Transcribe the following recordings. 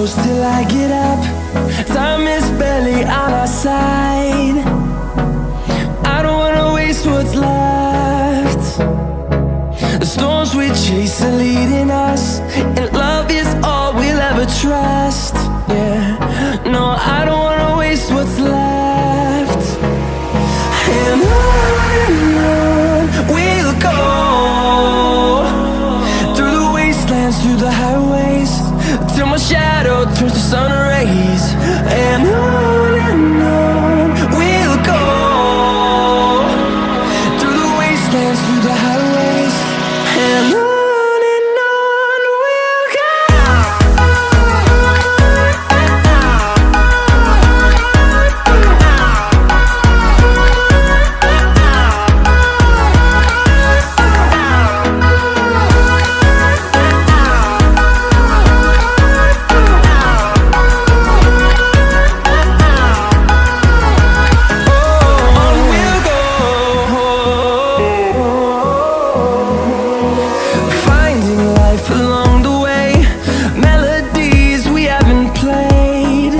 close till I get up. Time is barely on our side. I don't wanna waste what's left. The storms we chase are leading us, and love is all we'll ever trust. Yeah, no, I don't wanna waste what's left. And on we'll go, through the wastelands, through the highways, till my shadow turns to sun rays. And on we'll go, through the wastelands, through the highways, and on we'll go. Along the way, melodies we haven't played.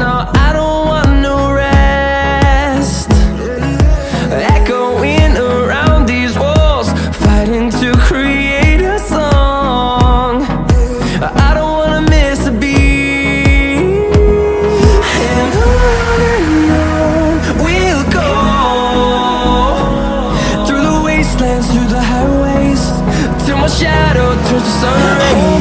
No, I don't want no rest. Echoing around these walls, fighting to create a song. I don't wanna miss a beat. And on we'll go, through the wastelands, through the highways, till my shadow turns to sun rays.